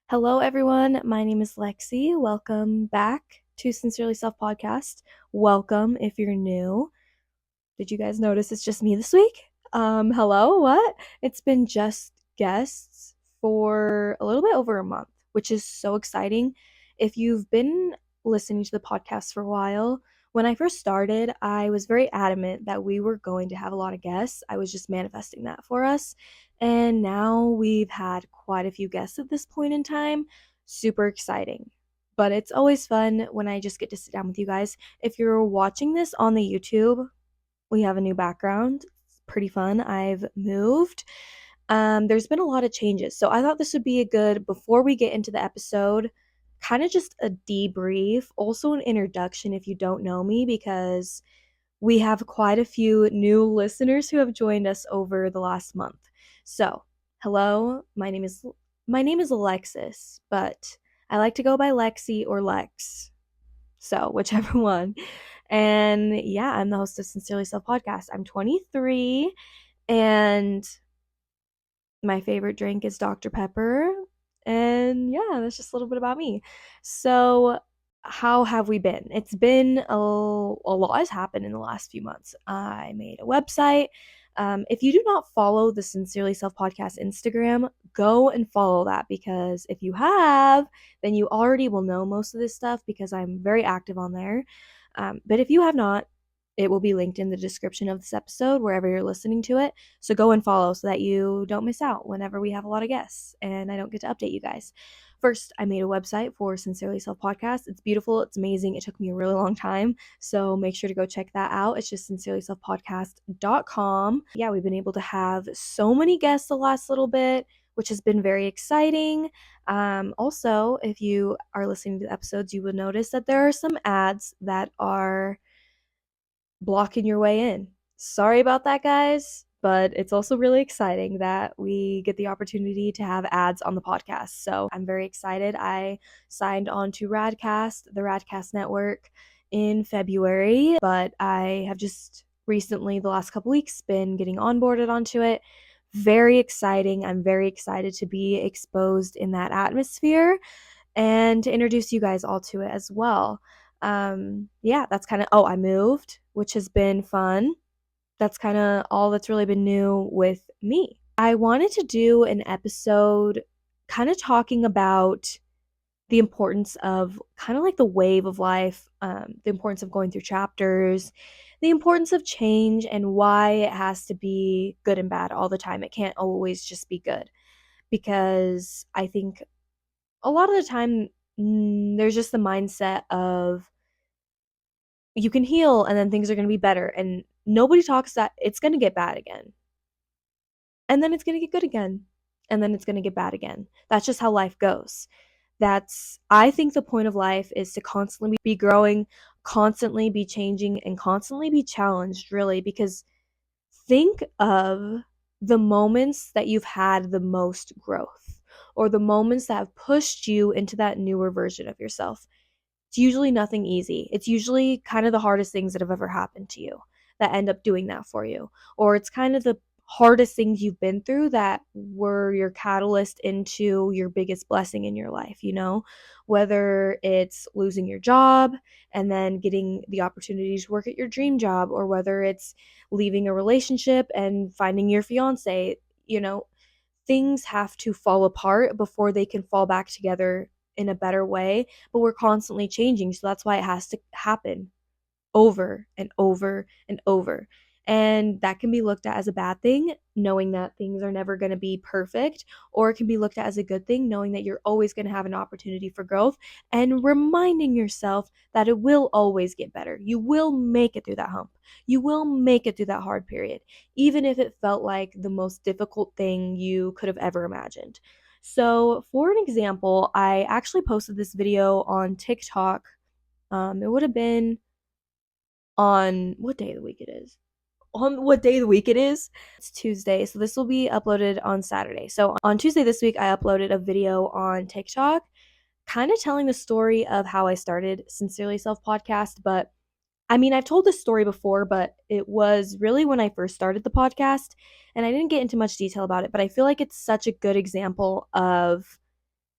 Hello, everyone. My name is Lexi. Welcome back to Sincerely Self Podcast. Welcome if you're new. Did you guys notice it's just me this week? Hello, what? It's been just guests for a little bit over a month, which is so exciting. If you've been listening to the podcast for a while, when I first started, I was very adamant that we were going to have a lot of guests. I was just manifesting that for us. And now we've had quite a few guests at this point in time. Super exciting. But it's always fun when I just get to sit down with you guys. If you're watching this on the YouTube, we have a new background. It's pretty fun. I've moved. There's been a lot of changes. So I thought this would be a good, before we get into the episode, kind of just a debrief, also an introduction if you don't know me, because we have quite a few new listeners who have joined us over the last month. So, hello, my name is Alexis, but I like to go by Lexi or Lex. So, whichever one. And yeah, I'm the host of Sincerely Self Podcast. I'm 23 and my favorite drink is Dr. Pepper. And yeah, that's just a little bit about me. So, how have we been? It's been a lot has happened in the last few months. I made a website. If you do not follow the Sincerely Self Podcast Instagram, go and follow that, because if you have, then you already will know most of this stuff because I'm very active on there. But if you have not, it will be linked in the description of this episode wherever you're listening to it. So go and follow so that you don't miss out whenever we have a lot of guests and I don't get to update you guys. First, I made a website for Sincerely Self Podcast. It's beautiful. It's amazing. It took me a really long time. So make sure to go check that out. It's just sincerelyselfpodcast.com. Yeah, we've been able to have so many guests the last little bit, which has been very exciting. Also, if you are listening to the episodes, you would notice that there are some ads that are blocking your way in. Sorry about that, guys, but it's also really exciting that we get the opportunity to have ads on the podcast. So I'm very excited. I signed on to Radcast, the Radcast network, in February, but I have just recently, the last couple weeks, been getting onboarded onto it. Very exciting. I'm very excited to be exposed in that atmosphere and to introduce you guys all to it as well. Yeah, that's kind of, oh, I moved, which has been fun. That's kind of all that's really been new with me. I wanted to do an episode kind of talking about the importance of kind of like the wave of life, the importance of going through chapters, the importance of change, and why it has to be good and bad all the time. It can't always just be good, because I think a lot of the time, there's just the mindset of you can heal and then things are going to be better, and nobody talks that it's going to get bad again, and then it's going to get good again, and then it's going to get bad again. That's just how life goes. I think the point of life is to constantly be growing, constantly be changing, and constantly be challenged, really, because think of the moments that you've had the most growth, or the moments that have pushed you into that newer version of yourself. It's usually nothing easy. It's usually kind of the hardest things that have ever happened to you that end up doing that for you. Or it's kind of the hardest things you've been through that were your catalyst into your biggest blessing in your life, whether it's losing your job and then getting the opportunity to work at your dream job, or whether it's leaving a relationship and finding your fiance. Things have to fall apart before they can fall back together in a better way, but we're constantly changing, so that's why it has to happen over and over and over. And that can be looked at as a bad thing, knowing that things are never going to be perfect, or it can be looked at as a good thing, knowing that you're always going to have an opportunity for growth, and reminding yourself that it will always get better. You will make it through that hump. You will make it through that hard period, even if it felt like the most difficult thing you could have ever imagined. So, for an example, I actually posted this video on TikTok. It would have been on what day of the week it is. On what day of the week it is? It's Tuesday, so this will be uploaded on Saturday. So on Tuesday this week, I uploaded a video on TikTok, kind of telling the story of how I started Sincerely Self Podcast. But I mean, I've told this story before, but it was really when I first started the podcast, and I didn't get into much detail about it, but I feel like it's such a good example of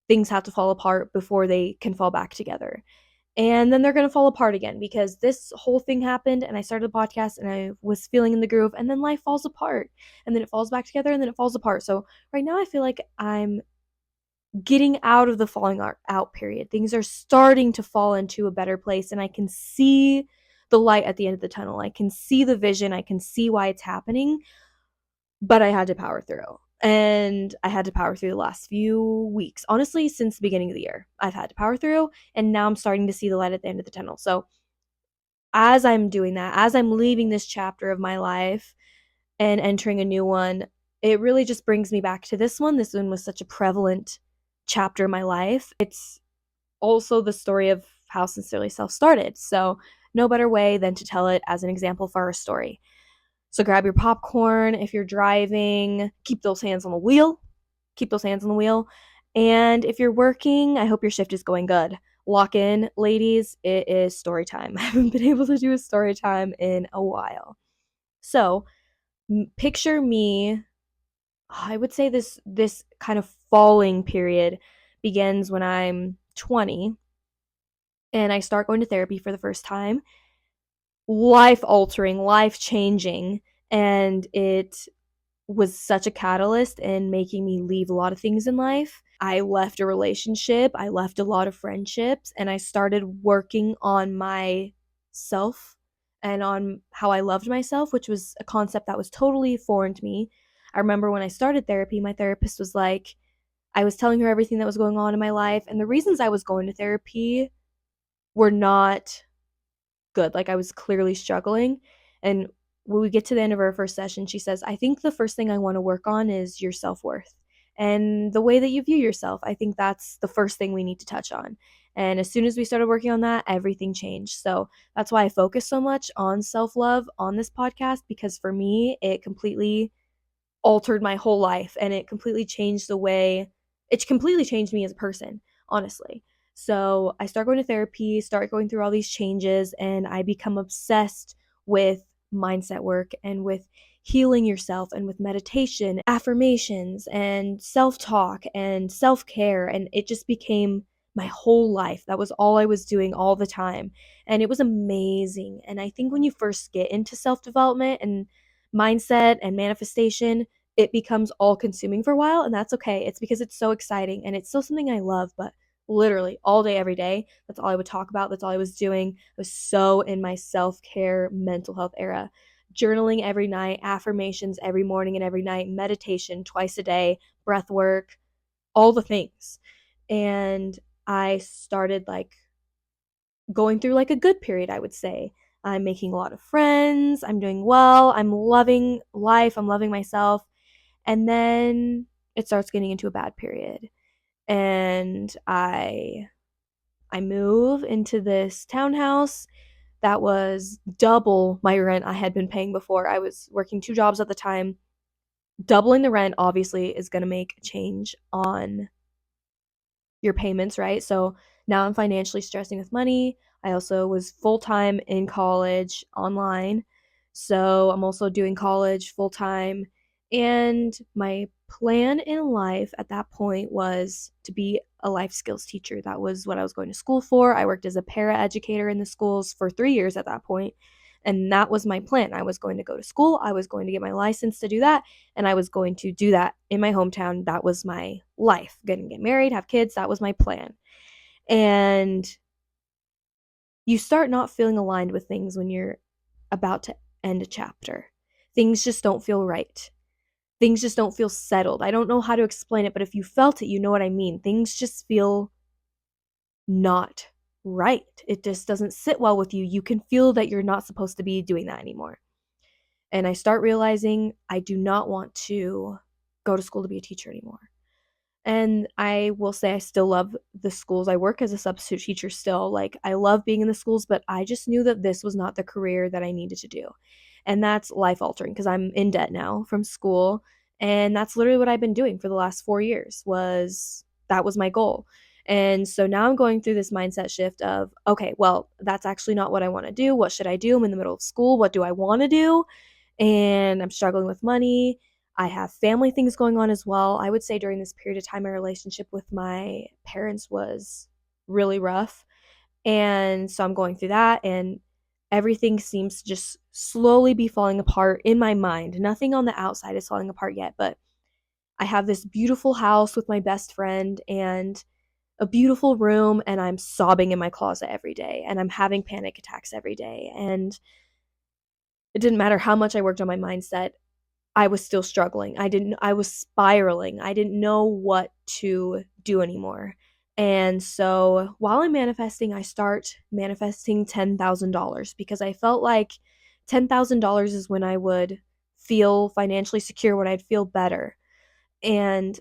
things have to fall apart before they can fall back together. And then they're going to fall apart again because this whole thing happened and I started the podcast and I was feeling in the groove, and then life falls apart and then it falls back together and then it falls apart. So right now I feel like I'm getting out of the falling out period. Things are starting to fall into a better place and I can see the light at the end of the tunnel. I can see the vision. I can see why it's happening, but I had to power through. And I had to power through the last few weeks. Honestly, since the beginning of the year, I've had to power through, and now I'm starting to see the light at the end of the tunnel. So, as I'm doing that, as I'm leaving this chapter of my life and entering a new one, it really just brings me back to this one. This one was such a prevalent chapter in my life. It's also the story of how Sincerely Self started. So, no better way than to tell it as an example for our story. So grab your popcorn if you're driving, keep those hands on the wheel. Keep those hands on the wheel. And if you're working, I hope your shift is going good. Lock in, ladies, it is story time. I haven't been able to do a story time in a while. So, picture me, I would say this kind of falling period begins when I'm 20 and I start going to therapy for the first time. Life altering, life changing, and it was such a catalyst in making me leave a lot of things in life. I left a relationship, I left a lot of friendships, and I started working on myself and on how I loved myself, which was a concept that was totally foreign to me. I remember when I started therapy, my therapist was like, I was telling her everything that was going on in my life, and the reasons I was going to therapy were not good. Like I was clearly struggling. And when we get to the end of our first session, she says, I think the first thing I want to work on is your self worth and the way that you view yourself. I think that's the first thing we need to touch on. And as soon as we started working on that, everything changed. So that's why I focus so much on self love on this podcast, because for me, it completely altered my whole life and it completely changed me as a person, honestly. So I start going to therapy, start going through all these changes, and I become obsessed with mindset work and with healing yourself and with meditation, affirmations, and self talk and self care. And it just became my whole life. That was all I was doing all the time. And it was amazing. And I think when you first get into self development and mindset and manifestation, it becomes all consuming for a while, and that's okay. It's because it's so exciting and it's still something I love, but literally all day, every day, that's all I would talk about. That's all I was doing. I was so in my self care, mental health era. Journaling every night, affirmations every morning and every night, meditation twice a day, breath work, all the things. And I started like going through like a good period, I would say. I'm making a lot of friends. I'm doing well. I'm loving life. I'm loving myself. And then it starts getting into a bad period. And I move into this townhouse that was double my rent I had been paying before. I was working two jobs at the time. Doubling the rent obviously is going to make a change on your payments, right? So now I'm financially stressing with money. I also was full time in college online. So I'm also doing college full time. And my plan in life at that point was to be a life skills teacher. That was what I was going to school for. I worked as a para educator in the schools for 3 years at that point. And that was my plan. I was going to go to school. I was going to get my license to do that. And I was going to do that in my hometown. That was my life. Gonna get married, have kids. That was my plan. And you start not feeling aligned with things when you're about to end a chapter. Things just don't feel right. Things just don't feel settled. I don't know how to explain it, but if you felt it, you know what I mean. Things just feel not right. It just doesn't sit well with you. You can feel that you're not supposed to be doing that anymore. And I start realizing I do not want to go to school to be a teacher anymore. And I will say I still love the schools. I work as a substitute teacher still. Like, I love being in the schools, but I just knew that this was not the career that I needed to do. And that's life altering because I'm in debt now from school. And that's literally what I've been doing for the last 4 years. That was my goal. And so now I'm going through this mindset shift of, okay, well, that's actually not what I want to do. What should I do? I'm in the middle of school. What do I want to do? And I'm struggling with money. I have family things going on as well. I would say during this period of time, my relationship with my parents was really rough. And so I'm going through that, and everything seems to just slowly be falling apart in my mind. Nothing on the outside is falling apart yet, but I have this beautiful house with my best friend and a beautiful room, and I'm sobbing in my closet every day, and I'm having panic attacks every day. And it didn't matter how much I worked on my mindset, I was still struggling. I was spiraling. I didn't know what to do anymore. And so while I'm manifesting, I start manifesting $10,000 because I felt like $10,000 is when I would feel financially secure, when I'd feel better. And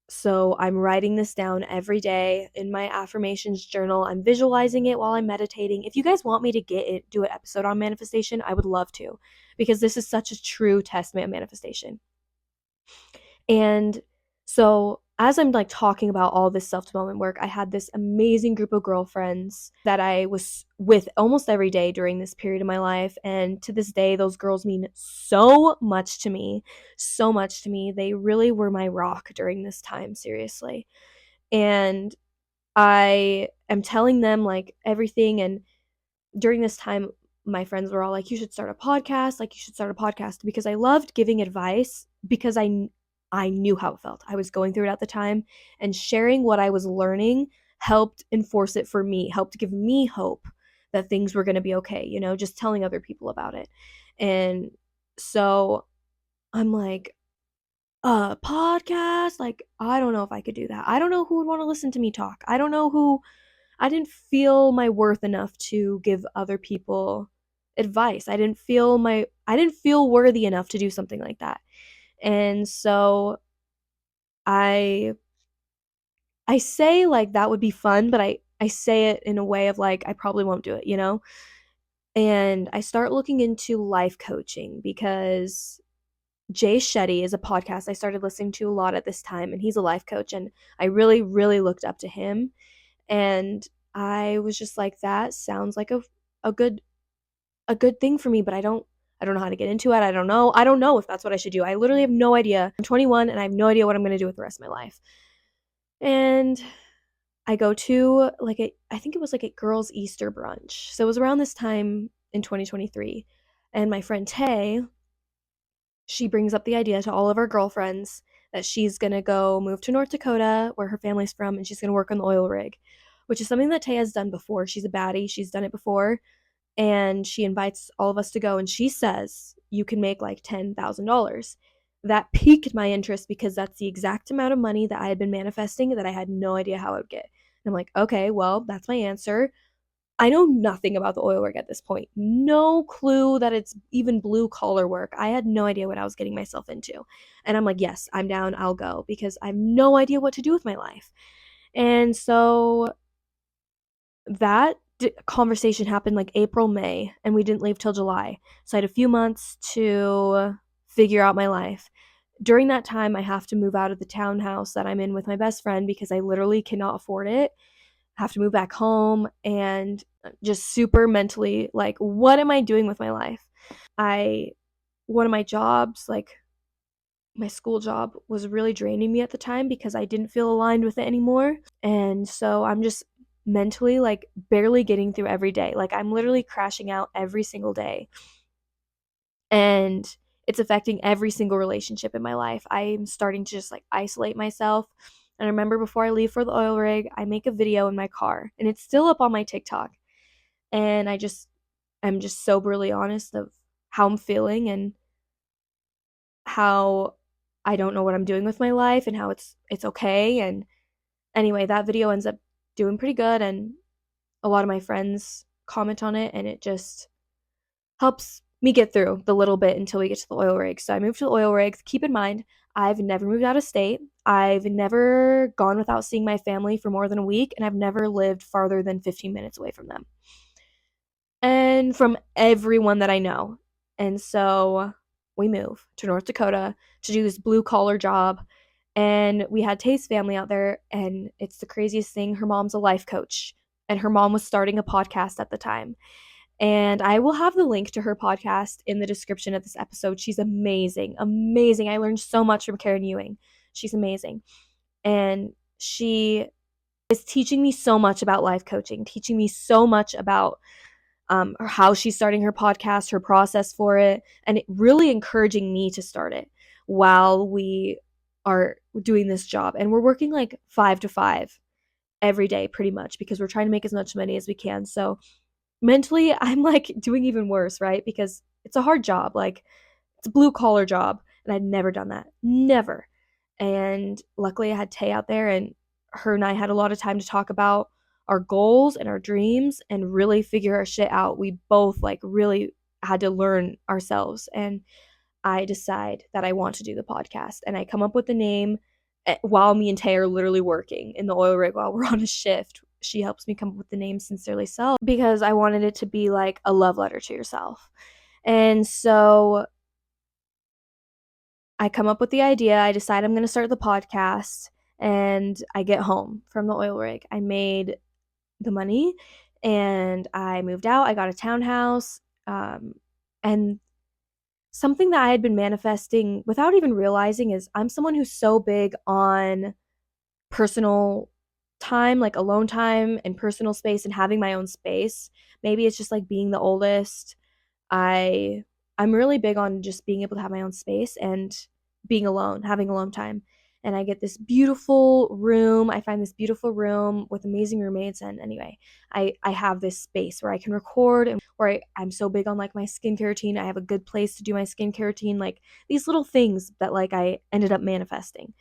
so I'm writing this down every day in my affirmations journal. I'm visualizing it while I'm meditating. If you guys want me to do an episode on manifestation, I would love to, because this is such a true testament of manifestation. And so as I'm like talking about all this self-development work, I had this amazing group of girlfriends that I was with almost every day during this period of my life. And to this day, those girls mean so much to me, so much to me. They really were my rock during this time, seriously. And I am telling them like everything. And during this time, my friends were all like, you should start a podcast, like you should start a podcast, because I loved giving advice, because I knew how it felt. I was going through it at the time, and sharing what I was learning helped enforce it for me, helped give me hope that things were going to be okay, just telling other people about it. And so I'm like, a podcast? Like, I don't know if I could do that. I don't know who would want to listen to me talk. I didn't feel my worth enough to give other people advice. I didn't feel worthy enough to do something like that. And so I I say like that would be fun, but I say it in a way of like I probably won't do it. And I start looking into life coaching, because Jay Shetty is a podcast I started listening to a lot at this time, and he's a life coach, and I really really looked up to him. And I was just like, that sounds like a good a good thing for me, but I don't know how to get into it. I don't know if that's what I should do. I literally have no idea. I'm 21 and I have no idea what I'm going to do with the rest of my life. And I go to I think it was like a girls' Easter brunch. So it was around this time in 2023. And my friend Tay, she brings up the idea to all of our girlfriends that she's going to go move to North Dakota, where her family's from, and she's going to work on the oil rig, which is something that Tay has done before. She's a baddie. She's done it before. And she invites all of us to go, and she says you can make like $10,000. That piqued my interest, because that's the exact amount of money that I had been manifesting that I had no idea how I would get. And I'm like, okay, well, that's my answer. I know nothing about the oil rig at this point. No clue that it's even blue collar work. I had no idea what I was getting myself into. And I'm like, yes, I'm down. I'll go, because I have no idea what to do with my life. And so that conversation happened like April, May, and we didn't leave till July. So I had a few months to figure out my life. During that time, I have to move out of the townhouse that I'm in with my best friend, because I literally cannot afford it. I have to move back home, and just super mentally like, what am I doing with my life? One of my jobs, like my school job, was really draining me at the time, because I didn't feel aligned with it anymore. And so I'm just mentally like barely getting through every day. Like I'm literally crashing out every single day. And it's affecting every single relationship in my life. I'm starting to just like isolate myself. And I remember before I leave for the oil rig, I make a video in my car, and it's still up on my TikTok. And I'm just soberly honest of how I'm feeling, and how I don't know what I'm doing with my life, and how it's okay. And anyway, that video ends up doing pretty good, and a lot of my friends comment on it, and it just helps me get through the little bit until we get to the oil rig. So I moved to the oil rig. Keep in mind, I've never moved out of state. I've never gone without seeing my family for more than a week, and I've never lived farther than 15 minutes away from them, and from everyone that I know. And so we move to North Dakota to do this blue collar job. And we had Tay's family out there, and it's the craziest thing. Her mom's a life coach, and her mom was starting a podcast at the time. And I will have the link to her podcast in the description of this episode. She's amazing, amazing. I learned so much from Karen Ewing. She's amazing. And she is teaching me so much about life coaching, teaching me so much about how she's starting her podcast, her process for it, and it really encouraging me to start it while we are doing this job. And we're working like 5 to 5 every day pretty much because we're trying to make as much money as we can. So mentally, I'm like doing even worse, right? Because it's a hard job. Like it's a blue collar job. And I'd never done that. Never. And luckily I had Tay out there, and her and I had a lot of time to talk about our goals and our dreams and really figure our shit out. We both like really had to learn ourselves. And I decide that I want to do the podcast, and I come up with the name while me and Tay are literally working in the oil rig while we're on a shift. She helps me come up with the name Sincerely Self because I wanted it to be like a love letter to yourself. And so I come up with the idea, I decide I'm going to start the podcast, and I get home from the oil rig. I made the money and I moved out. I got a townhouse. And something that I had been manifesting without even realizing is I'm someone who's so big on personal time, like alone time and personal space and having my own space. Maybe it's just like being the oldest. I I'm really big on just being able to have my own space and being alone, having alone time. And I get this beautiful room. I find this beautiful room with amazing roommates. And anyway, I have this space where I can record and where I'm so big on like my skincare routine. I have a good place to do my skincare routine, like these little things that like I ended up manifesting.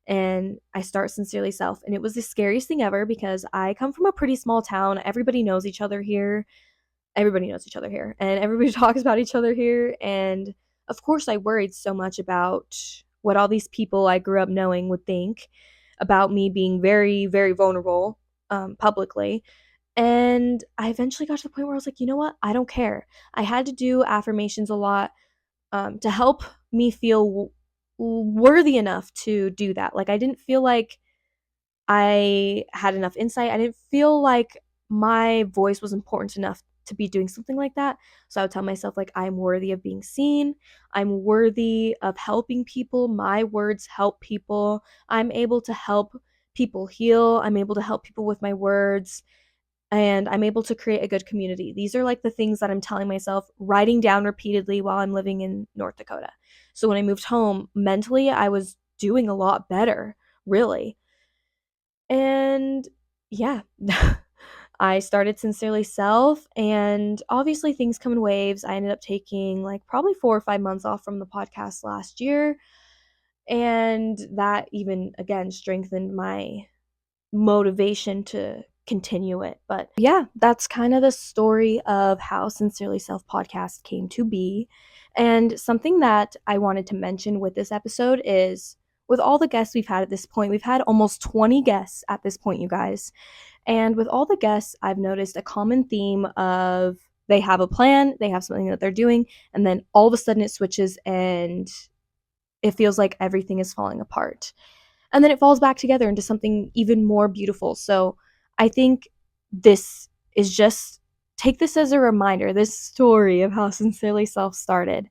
And I start Sincerely Self. And it was the scariest thing ever because I come from a pretty small town. Everybody knows each other here. Everybody knows each other here, and everybody talks about each other here. And of course, I worried so much about what all these people I grew up knowing would think about me being very, very vulnerable publicly. And I eventually got to the point where I was like, you know what? I don't care. I had to do affirmations a lot to help me feel worthy enough to do that. Like, I didn't feel like I had enough insight. I didn't feel like my voice was important enough to be doing something like that. So I would tell myself, like, I'm worthy of being seen. I'm worthy of helping people. My words help people. I'm able to help people heal. I'm able to help people with my words. And I'm able to create a good community. These are like the things that I'm telling myself, writing down repeatedly while I'm living in North Dakota. So when I moved home, mentally, I was doing a lot better, really. And yeah, I started Sincerely Self, and obviously things come in waves. I ended up taking like probably 4 or 5 months off from the podcast last year, and that even again strengthened my motivation to continue it. But yeah, that's kind of the story of how Sincerely Self podcast came to be. And something that I wanted to mention with this episode is with all the guests we've had at this point, we've had almost 20 guests at this point, you guys. And with all the guests, I've noticed a common theme of they have a plan, they have something that they're doing, and then all of a sudden it switches and it feels like everything is falling apart. And then it falls back together into something even more beautiful. So I think this is just take this as a reminder, this story of how Sincerely Self started.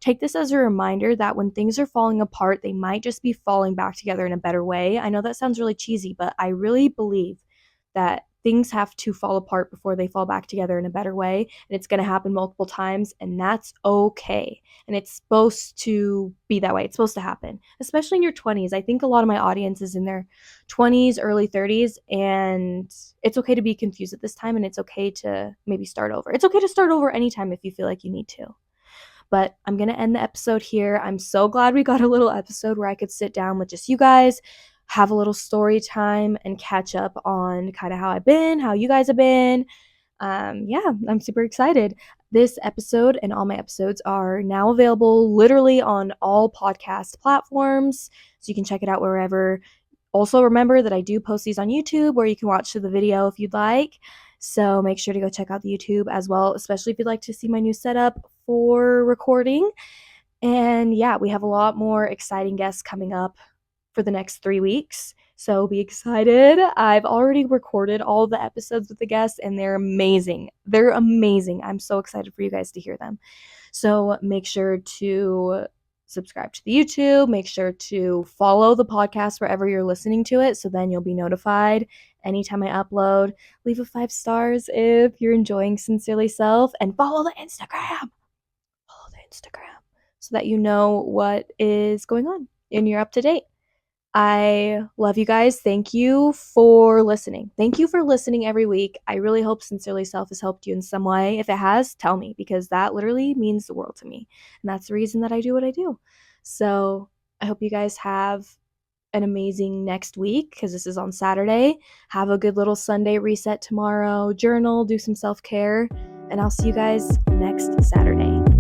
Take this as a reminder that when things are falling apart, they might just be falling back together in a better way. I know that sounds really cheesy, but I really believe that things have to fall apart before they fall back together in a better way. And it's going to happen multiple times, and that's okay. And it's supposed to be that way. It's supposed to happen, especially in your 20s. I think a lot of my audience is in their 20s, early 30s, and it's okay to be confused at this time, and it's okay to maybe start over. It's okay to start over anytime if you feel like you need to. But I'm going to end the episode here. I'm so glad we got a little episode where I could sit down with just you guys, have a little story time, and catch up on kind of how I've been, how you guys have been. Yeah, I'm super excited. This episode and all my episodes are now available literally on all podcast platforms, so you can check it out wherever. Also, remember that I do post these on YouTube where you can watch the video if you'd like. So make sure to go check out the YouTube as well, especially if you'd like to see my new setup for recording. And yeah, we have a lot more exciting guests coming up for the next 3 weeks. So be excited. I've already recorded all the episodes with the guests and they're amazing. They're amazing. I'm so excited for you guys to hear them. So make sure to subscribe to the YouTube. Make sure to follow the podcast wherever you're listening to it so then you'll be notified anytime I upload. Leave a 5 stars if you're enjoying Sincerely Self and follow the Instagram. Follow the Instagram so that you know what is going on and you're up to date. I love you guys. Thank you for listening. Thank you for listening every week. I really hope Sincerely Self has helped you in some way. If it has, tell me because that literally means the world to me. And that's the reason that I do what I do. So I hope you guys have an amazing next week because this is on Saturday. Have a good little Sunday reset tomorrow. Journal, do some self-care, and I'll see you guys next Saturday.